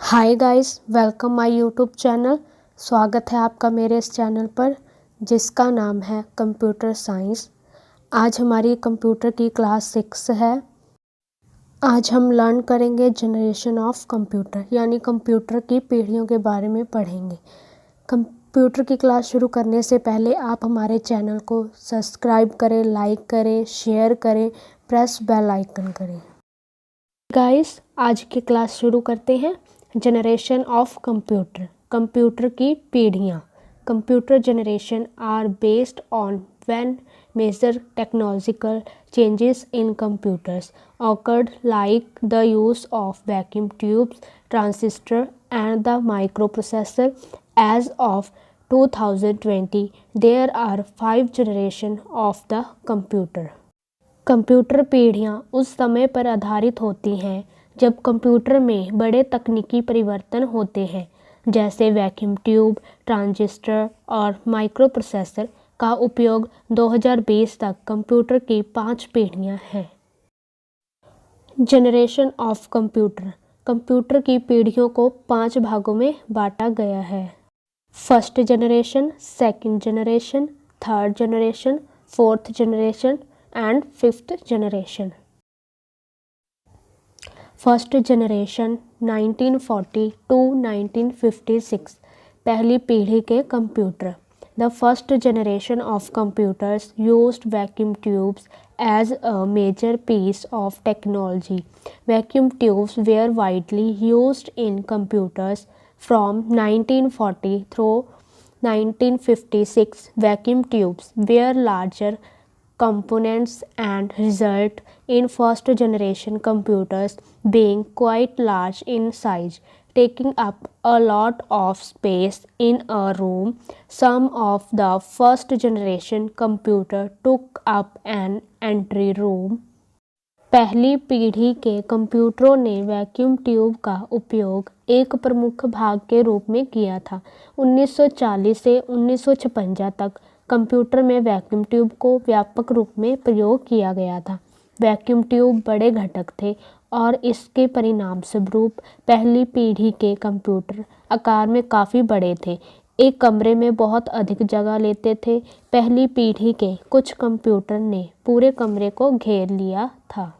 Hi guys, welcome my YouTube channel. स्वागत है आपका मेरे इस चैनल पर जिसका नाम है कंप्यूटर साइंस। आज हमारी कंप्यूटर की क्लास 6 है। आज हम लर्न करेंगे जनरेशन ऑफ कंप्यूटर, यानी कंप्यूटर की पीढ़ियों के बारे में पढ़ेंगे। कंप्यूटर की क्लास शुरू करने से पहले आप हमारे चैनल को सब्सक्राइब करें, लाइक करें, शेयर करें, प्रेस बेल आइकन करें। गाइस, आज की क्लास शुरू करते हैं। जनरेशन ऑफ कंप्यूटर, कंप्यूटर की पीढ़ियाँ। Computer generation are based on when major technological changes in computers occurred like the use of vacuum tubes, transistor and the microprocessor. As of 2020, there are 5 generations of the computer. Computer पीढ़ियाँ उस समय पर आधारित होती हैं जब computer में बड़े तकनीकी परिवर्तन होते हैं, जैसे वैक्यूम ट्यूब, ट्रांजिस्टर और माइक्रोप्रोसेसर का उपयोग 2020 तक कंप्यूटर की 5 पीढ़ियाँ हैं। जनरेशन ऑफ कंप्यूटर, कंप्यूटर की पीढ़ियों को 5 भागों में बांटा गया है। First generation, second generation, third generation, fourth generation and fifth generation. First generation 1940 to 1956, पहली पीढ़ी के computer. The first generation of computers used vacuum tubes as a major piece of technology. Vacuum tubes were widely used in computers from 1940 through 1956. Vacuum tubes were larger components and result in first generation computers being quite large in size, taking up a lot of space in a room. Some of the first generation computer took up an entry room. पहली पीढ़ी के कंप्यूटरों ने vacuum tube का उपयोग एक प्रमुख भाग के रूप में किया था। 1940 से 1956 तक कंप्यूटर में वैक्यूम ट्यूब को व्यापक रूप में प्रयोग किया गया था। वैक्यूम ट्यूब बड़े घटक थे और इसके परिणाम स्वरूप पहली पीढ़ी के कंप्यूटर आकार में काफ़ी बड़े थे, एक कमरे में बहुत अधिक जगह लेते थे। पहली पीढ़ी के कुछ कंप्यूटर ने पूरे कमरे को घेर लिया था।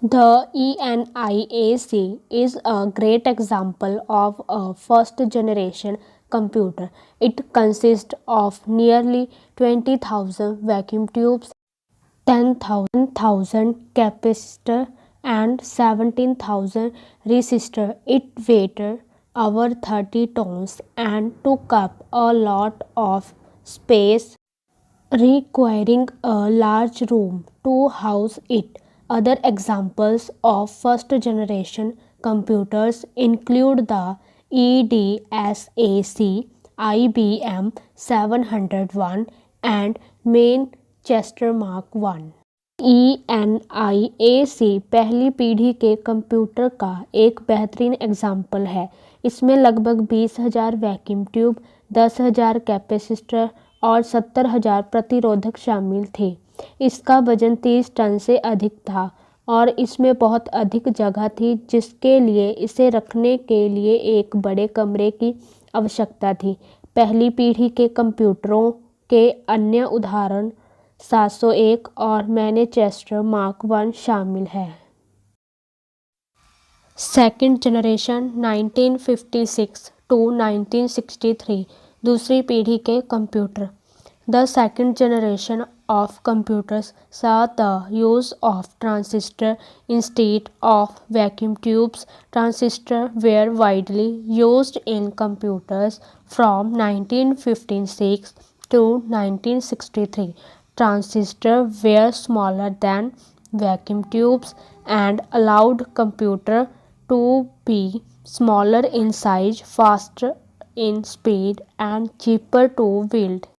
The ENIAC is a great example of a first generation computer. It consists of nearly 20,000 vacuum tubes, 10,000 capacitors and 17,000 resistors. It weighed over 30 tons and took up a lot of space, requiring a large room to house it. Other examples of first generation computers include the EDSAC, IBM 701 and Manchester Mark I. ENIAC पहली पीढ़ी के computer का एक बेहतरीन example है। इसमें लगभग 20,000 vacuum tube, 10,000 capacitor और 70,000 प्रतिरोधक शामिल थे। इसका वजन 30 टन से अधिक था और इसमें बहुत अधिक जगह थी, जिसके लिए इसे रखने के लिए एक बड़े कमरे की आवश्यकता थी। पहली पीढ़ी के कंप्यूटरों के अन्य उदाहरण 701 और मैनचेस्टर मार्क I शामिल है। सेकेंड जनरेशन 1956 to 1963, दूसरी पीढ़ी के computer. The second generation of computers saw the use of transistors instead of vacuum tubes. Transistors were widely used in computers from 1956 to 1963. Transistors were smaller than vacuum tubes and allowed computer to be smaller in size, faster in speed and cheaper to build.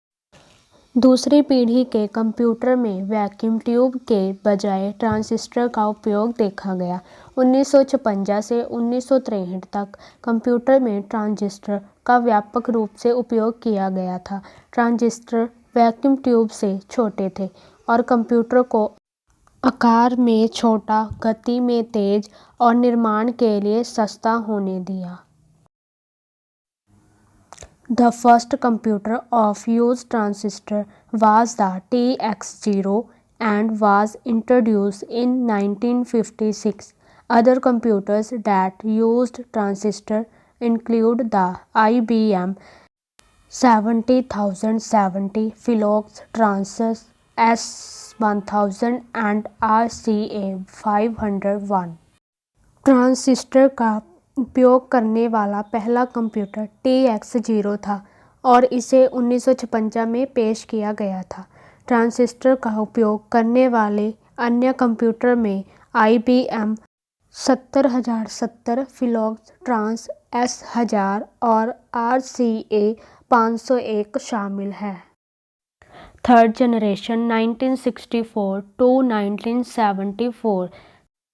दूसरी पीढ़ी के computer में vacuum tube के बजाय transistor का उपयोग देखा गया। 1956 से 1963 तक कंप्यूटर में ट्रांजिस्टर का व्यापक रूप से उपयोग किया गया था। ट्रांजिस्टर वैक्यूम ट्यूब से छोटे थे और कंप्यूटर को आकार में छोटा, गति में तेज और निर्माण के लिए सस्ता होने दिया। The first computer of use transistor was the TX0 and was introduced in 1956. Other computers that used transistor include the IBM 70070, Philox Transys S1000 and RCA 501. Transistor का उपयोग करने वाला पहला कंप्यूटर TX0 था और इसे 1956 में पेश किया गया था। ट्रांजिस्टर का उपयोग करने वाले अन्य कंप्यूटर में IBM 70070, फिलोक्स ट्रांस S1000 और RCA 501 शामिल है। थर्ड जनरेशन 1964 टू 1974,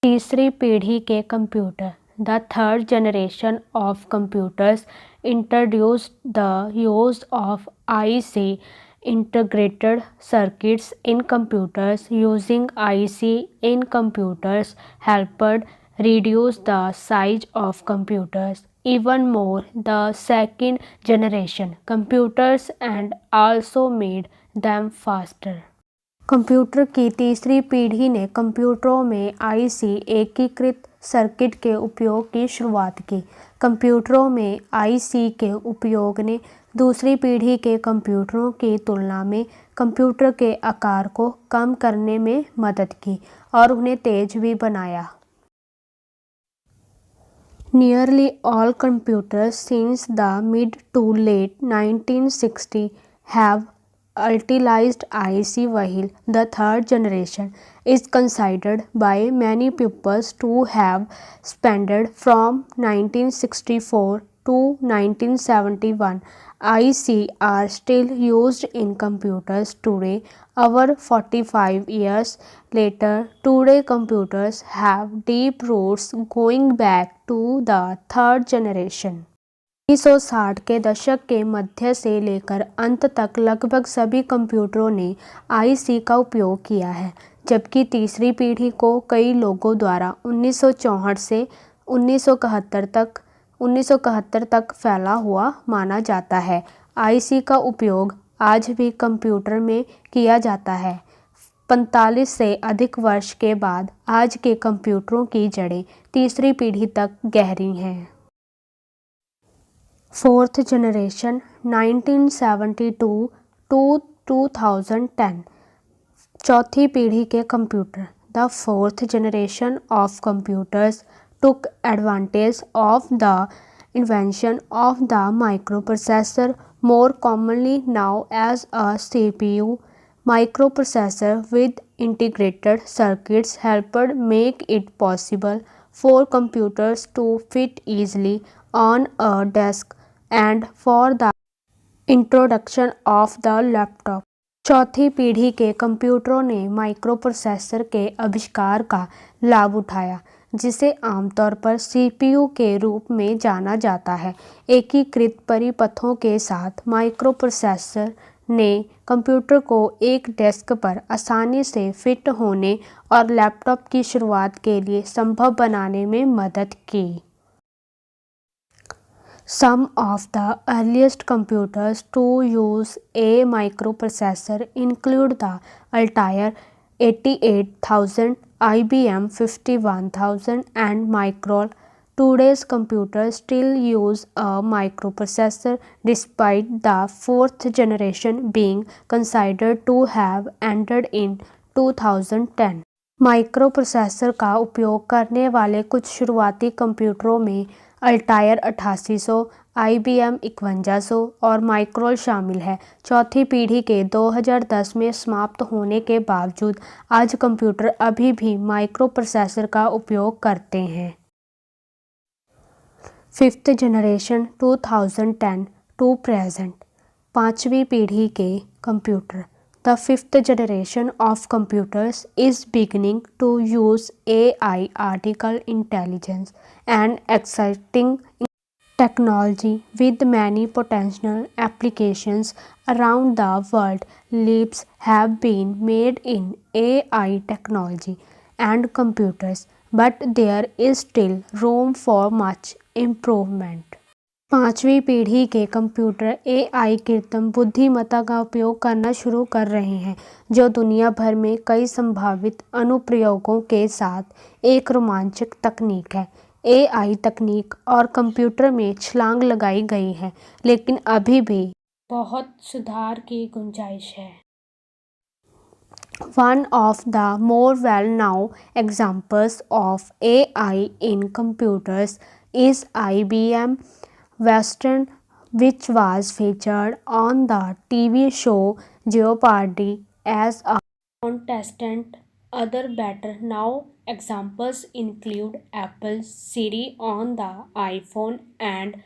तीसरी पीढ़ी के computer. The third generation of computers introduced the use of IC integrated circuits in computers. Using IC in computers helped reduce the size of computers. Even more, the second generation computers and also made them faster. Computer की तीसरी पीढ़ी ने कंप्यूटरों में IC एकीकृत circuit के उपयोग की शुरुआत की। कंप्यूटरों में IC के उपयोग ने दूसरी पीढ़ी के कंप्यूटरों की तुलना में कंप्यूटर के आकार को कम करने में मदद की और उन्हें तेज भी बनाया। Nearly all computers since the mid to late 1960 have utilized IC, while the third generation is considered by many pupils to have spanned from 1964 to 1971. IC are still used in computers today. Over 45 years later, today computers have deep roots going back to the third generation. 1960 के दशक के मध्य से लेकर अंत तक लगभग सभी कंप्यूटरों ने IC का उपयोग किया है, जबकि तीसरी पीढ़ी को कई लोगों द्वारा 1964 से 1971 तक फैला हुआ माना जाता है। IC का उपयोग आज भी कंप्यूटर में किया जाता है। 45 से अधिक वर्ष के बाद आज के कंप्यूटरों की जड़ें तीसरी पीढ़ी तक गहरी हैं। फोर्थ जनरेशन 1972 टू 2010, चौथी पीढ़ी के computer. The fourth generation of computers took advantage of the invention of the microprocessor, more commonly known as a CPU. Microprocessor with integrated circuits helped make it possible for computers to fit easily on a desk and for the introduction of the laptop. चौथी पीढ़ी के कंप्यूटरों ने microprocessor के आविष्कार का लाभ उठाया, जिसे आमतौर पर CPU के रूप में जाना जाता है। एकीकृत परिपथों के साथ माइक्रोप्रोसेसर ने कंप्यूटर को एक डेस्क पर आसानी से फिट होने और लैपटॉप की शुरुआत के लिए संभव बनाने में मदद की। Some of the earliest computers to use a microprocessor include the Altair 88,000, IBM 51,000, and Microl. Today's computers still use a microprocessor despite the fourth generation being considered to have ended in 2010. Microprocessor का उपयोग करने वाले कुछ शुरुआती कंप्यूटरों में Altair 8800, IBM 5100 और माइक्रोल शामिल है। चौथी पीढ़ी के 2010 में समाप्त होने के बावजूद आज कंप्यूटर अभी भी माइक्रोप्रोसेसर का उपयोग करते हैं। फिफ्थ जनरेशन 2010 टू प्रेजेंट, पाँचवीं पीढ़ी के computer. The fifth generation of computers is beginning to use AI, artificial intelligence, and exciting Technology, with many potential applications around the world, leaps have been made in AI technology and computers, but there is still room for much improvement. पांचवी पीढ़ी के computer AI कृत्रिम बुद्धिमत्ता का उपयोग करना शुरू कर रहे हैं, जो दुनिया भर में कई संभावित अनुप्रयोगों के साथ एक रोमांचक तकनीक है। एआई तकनीक और कंप्यूटर में छलांग लगाई गई है, लेकिन अभी भी बहुत सुधार की गुंजाइश है। One of the more well-known examples of AI in computers is IBM Watson, which was featured on the TV show Jeopardy as a contestant. Other better-known examples include Apple Siri on the iPhone and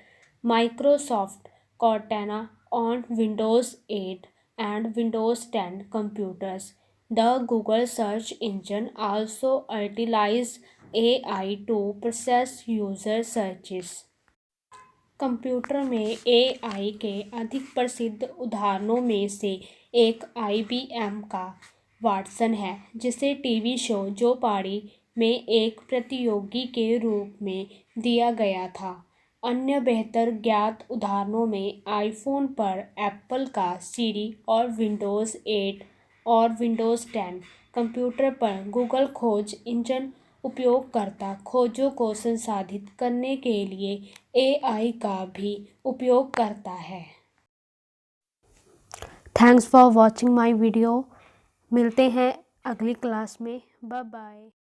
Microsoft Cortana on Windows 8 and Windows 10 computers. The Google search engine also utilizes AI to process user searches. Computer में AI के अधिक प्रसिद्ध उदाहरणों में से एक IBM का Watson है, जिसे टीवी शो जेओपार्डी में एक प्रतियोगी के रूप में दिया गया था। अन्य बेहतर ज्ञात उदाहरणों में आईफोन पर एप्पल का सीरी और विंडोज़ 8 और विंडोज़ 10 कंप्यूटर पर गूगल खोज इंजन उपयोगकर्ता खोजों को संसाधित करने के लिए एआई का भी उपयोग करता है। Thanks for watching my video. मिलते हैं अगली क्लास में। Bye bye.